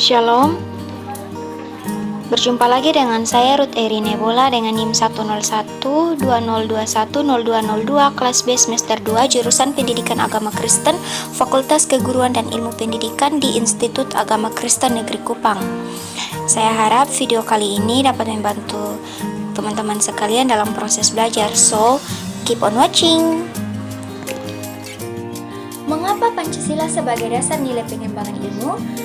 Shalom, berjumpa lagi dengan saya Ruth Erine Bola dengan NIM 10120210202 kelas B semester 2 jurusan Pendidikan Agama Kristen, Fakultas Keguruan dan Ilmu Pendidikan di Institut Agama Kristen Negeri Kupang. Saya harap video kali ini dapat membantu teman-teman sekalian dalam proses belajar, so keep on watching. Mengapa Pancasila sebagai dasar nilai pengembangan ilmu?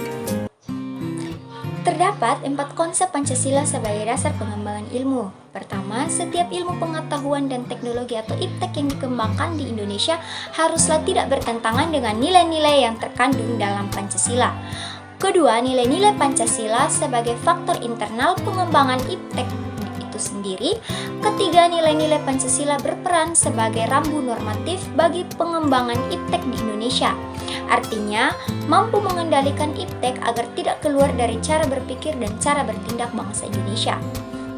Terdapat 4 konsep Pancasila sebagai dasar pengembangan ilmu. Pertama, setiap ilmu pengetahuan dan teknologi atau iptek yang dikembangkan di Indonesia haruslah tidak bertentangan dengan nilai-nilai yang terkandung dalam Pancasila. Kedua, nilai-nilai Pancasila sebagai faktor internal pengembangan iptek itu sendiri. Ketiga, nilai-nilai Pancasila berperan sebagai rambu normatif bagi pengembangan iptek di Indonesia. Artinya, mampu mengendalikan iptek agar tidak keluar dari cara berpikir dan cara bertindak bangsa Indonesia.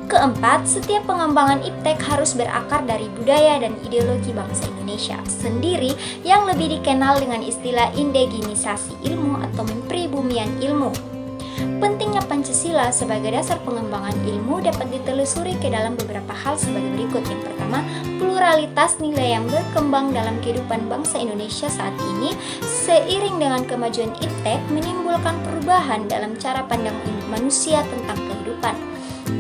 Keempat, setiap pengembangan iptek harus berakar dari budaya dan ideologi bangsa Indonesia sendiri yang lebih dikenal dengan istilah indigenisasi ilmu atau mempribumian ilmu. Pentingnya Pancasila sebagai dasar pengembangan ilmu dapat ditelusuri ke dalam beberapa hal sebagai berikut. Yang pertama, pluralitas nilai yang berkembang dalam kehidupan bangsa Indonesia saat ini seiring dengan kemajuan iptek menimbulkan perubahan dalam cara pandang manusia tentang kehidupan.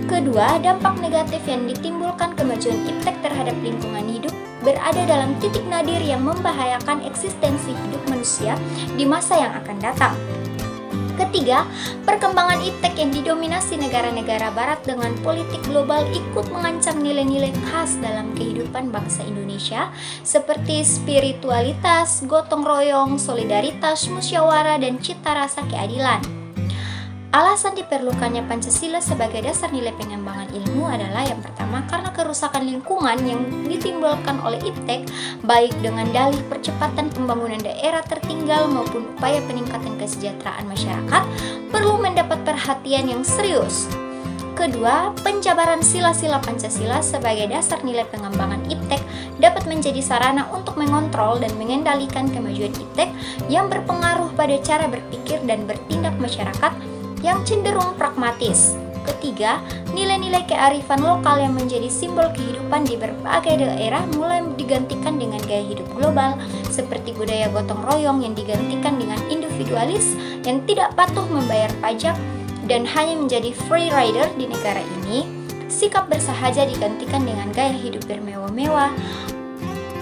Kedua, dampak negatif yang ditimbulkan kemajuan iptek terhadap lingkungan hidup berada dalam titik nadir yang membahayakan eksistensi hidup manusia di masa yang akan datang. Ketiga, perkembangan iptek yang didominasi negara-negara barat dengan politik global ikut mengancam nilai-nilai khas dalam kehidupan bangsa Indonesia seperti spiritualitas, gotong royong, solidaritas, musyawarah, dan cita rasa keadilan. Alasan diperlukannya Pancasila sebagai dasar nilai pengembangan ilmu adalah yang pertama, karena kerusakan lingkungan yang ditimbulkan oleh iptek, baik dengan dalih percepatan pembangunan daerah tertinggal maupun upaya peningkatan kesejahteraan masyarakat, perlu mendapat perhatian yang serius. Kedua, penjabaran sila-sila Pancasila sebagai dasar nilai pengembangan iptek dapat menjadi sarana untuk mengontrol dan mengendalikan kemajuan iptek yang berpengaruh pada cara berpikir dan bertindak masyarakat yang cenderung pragmatis. Ketiga, nilai-nilai kearifan lokal yang menjadi simbol kehidupan di berbagai daerah mulai digantikan dengan gaya hidup global seperti budaya gotong royong yang digantikan dengan individualis yang tidak patuh membayar pajak dan hanya menjadi free rider di negara ini. Sikap bersahaja digantikan dengan gaya hidup bermewah-mewah.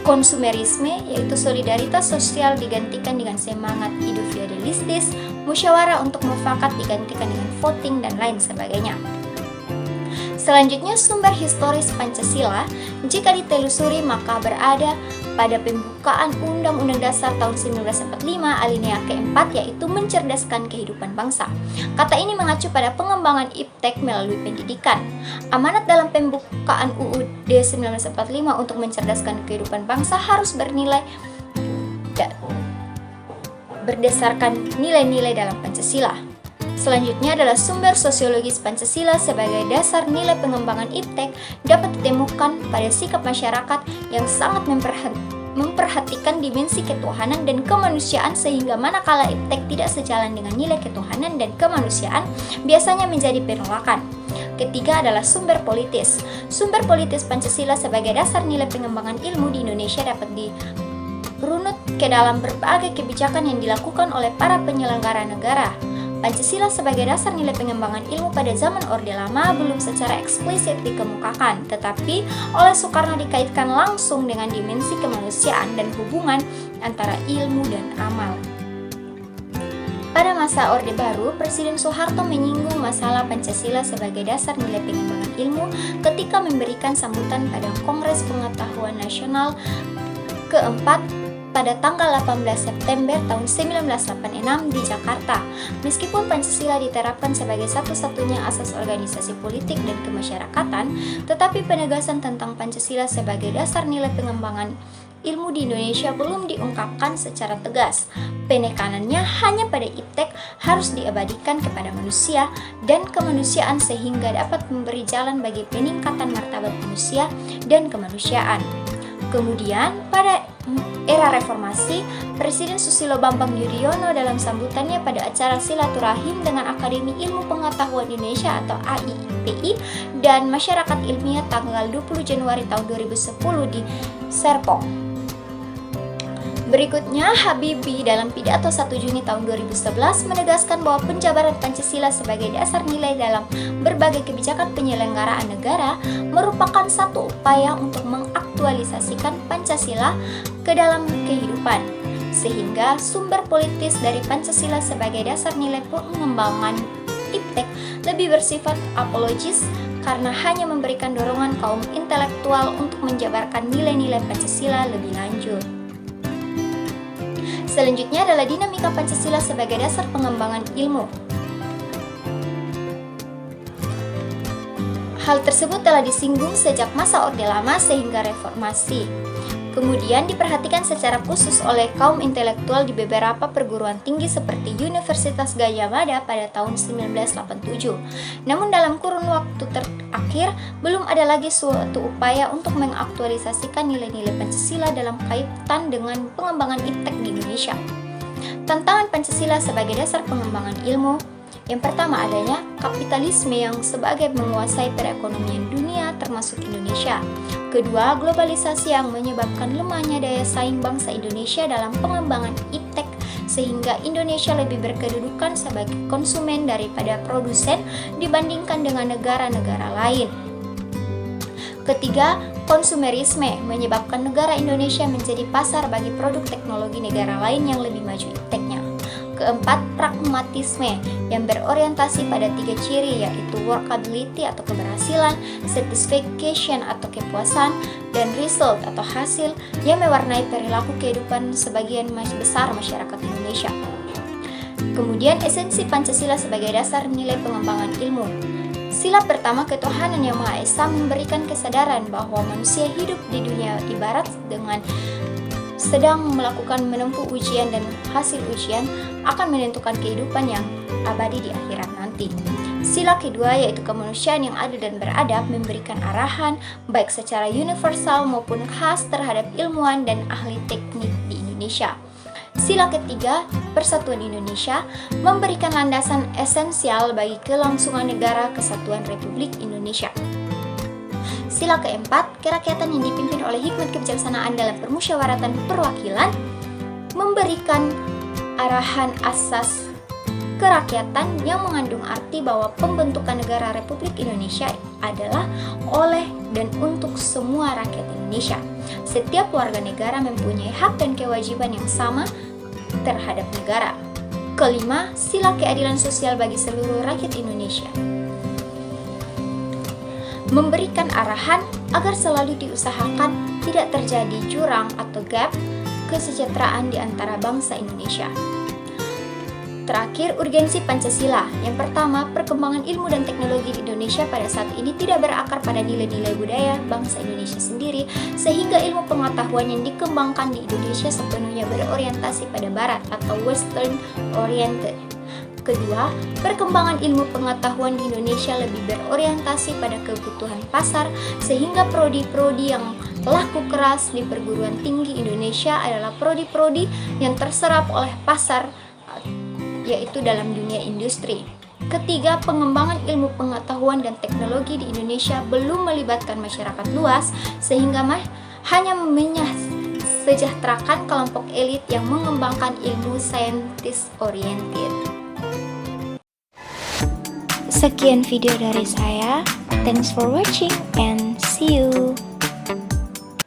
Konsumerisme, yaitu solidaritas sosial, digantikan dengan semangat individualistis. Musyawarah untuk mufakat digantikan dengan voting dan lain sebagainya. Selanjutnya, sumber historis Pancasila jika ditelusuri maka berada pada pembukaan Undang-Undang Dasar tahun 1945 alinea keempat, yaitu mencerdaskan kehidupan bangsa. Kata ini mengacu pada pengembangan iptek melalui pendidikan. Amanat dalam pembukaan UUD 1945 untuk mencerdaskan kehidupan bangsa harus berdasarkan nilai-nilai dalam Pancasila. Selanjutnya adalah sumber sosiologis Pancasila sebagai dasar nilai pengembangan iptek dapat ditemukan pada sikap masyarakat yang sangat memperhatikan dimensi ketuhanan dan kemanusiaan, sehingga manakala iptek tidak sejalan dengan nilai ketuhanan dan kemanusiaan biasanya menjadi penolakan. Ketiga adalah sumber politis. Sumber politis Pancasila sebagai dasar nilai pengembangan ilmu di Indonesia dapat dirunut ke dalam berbagai kebijakan yang dilakukan oleh para penyelenggara negara. Pancasila sebagai dasar nilai pengembangan ilmu pada zaman Orde Lama belum secara eksplisit dikemukakan, tetapi oleh Soekarno dikaitkan langsung dengan dimensi kemanusiaan dan hubungan antara ilmu dan amal. Pada masa Orde Baru, Presiden Soeharto menyinggung masalah Pancasila sebagai dasar nilai pengembangan ilmu ketika memberikan sambutan pada Kongres Pengetahuan Nasional keempat pada tanggal 18 September tahun 1986 di Jakarta. Meskipun Pancasila diterapkan sebagai satu-satunya asas organisasi politik dan kemasyarakatan, tetapi penegasan tentang Pancasila sebagai dasar nilai pengembangan ilmu di Indonesia belum diungkapkan secara tegas. Penekanannya hanya pada iptek harus diabadikan kepada manusia dan kemanusiaan sehingga dapat memberi jalan bagi peningkatan martabat manusia dan kemanusiaan. Kemudian, pada era reformasi, Presiden Susilo Bambang Yudhoyono dalam sambutannya pada acara silaturahim dengan Akademi Ilmu Pengetahuan Indonesia atau AIPI dan Masyarakat Ilmiah tanggal 20 Januari tahun 2010 di Serpong. Berikutnya, Habibie dalam pidato 1 Juni tahun 2011 menegaskan bahwa penjabaran Pancasila sebagai dasar nilai dalam berbagai kebijakan penyelenggaraan negara merupakan satu upaya untuk mengaktualisasikan Pancasila ke dalam kehidupan, sehingga sumber politis dari Pancasila sebagai dasar nilai pengembangan iptek lebih bersifat apologis karena hanya memberikan dorongan kaum intelektual untuk menjabarkan nilai-nilai Pancasila lebih lanjut. Selanjutnya adalah dinamika Pancasila sebagai dasar pengembangan ilmu. Hal tersebut telah disinggung sejak masa Orde Lama sehingga reformasi. Kemudian diperhatikan secara khusus oleh kaum intelektual di beberapa perguruan tinggi seperti Universitas Gadjah Mada pada tahun 1987. Namun dalam kurun waktu terakhir, belum ada lagi suatu upaya untuk mengaktualisasikan nilai-nilai Pancasila dalam kaitan dengan pengembangan iptek di Indonesia. Tantangan Pancasila sebagai dasar pengembangan ilmu. Yang pertama adanya kapitalisme yang sebagai menguasai perekonomian dunia termasuk Indonesia. Kedua, globalisasi yang menyebabkan lemahnya daya saing bangsa Indonesia dalam pengembangan iptek sehingga Indonesia lebih berkedudukan sebagai konsumen daripada produsen dibandingkan dengan negara-negara lain. Ketiga, konsumerisme menyebabkan negara Indonesia menjadi pasar bagi produk teknologi negara lain yang lebih maju ipteknya. Keempat, pragmatisme yang berorientasi pada 3 ciri yaitu workability atau keberhasilan, satisfaction atau kepuasan, dan result atau hasil yang mewarnai perilaku kehidupan sebagian besar masyarakat Indonesia. Kemudian esensi Pancasila sebagai dasar nilai pengembangan ilmu. Sila pertama, ketuhanan yang Maha Esa memberikan kesadaran bahwa manusia hidup di dunia ibarat dengan sedang melakukan menempuh ujian dan hasil ujian akan menentukan kehidupan yang abadi di akhirat nanti. Sila kedua yaitu kemanusiaan yang adil dan beradab memberikan arahan baik secara universal maupun khas terhadap ilmuwan dan ahli teknik di Indonesia. Sila ketiga, persatuan Indonesia memberikan landasan esensial bagi kelangsungan negara kesatuan Republik Indonesia. Sila keempat, kerakyatan yang dipimpin oleh hikmat kebijaksanaan dalam permusyawaratan perwakilan memberikan arahan asas kerakyatan yang mengandung arti bahwa pembentukan negara Republik Indonesia adalah oleh dan untuk semua rakyat Indonesia. Setiap warga negara mempunyai hak dan kewajiban yang sama terhadap negara. Kelima, sila keadilan sosial bagi seluruh rakyat Indonesia memberikan arahan agar selalu diusahakan tidak terjadi jurang atau gap kesejahteraan di antara bangsa Indonesia. Terakhir, urgensi Pancasila. Yang pertama, perkembangan ilmu dan teknologi di Indonesia pada saat ini tidak berakar pada nilai-nilai budaya bangsa Indonesia sendiri, sehingga ilmu pengetahuan yang dikembangkan di Indonesia sepenuhnya berorientasi pada barat atau western oriented. Kedua, perkembangan ilmu pengetahuan di Indonesia lebih berorientasi pada kebutuhan pasar, sehingga prodi-prodi yang laku keras di perguruan tinggi Indonesia adalah prodi-prodi yang terserap oleh pasar, yaitu dalam dunia industri. Ketiga, pengembangan ilmu pengetahuan dan teknologi di Indonesia belum melibatkan masyarakat luas, sehingga hanya mensejahterakan kelompok elit yang mengembangkan ilmu scientist oriented. Sekian video dari saya. Thanks for watching and see you.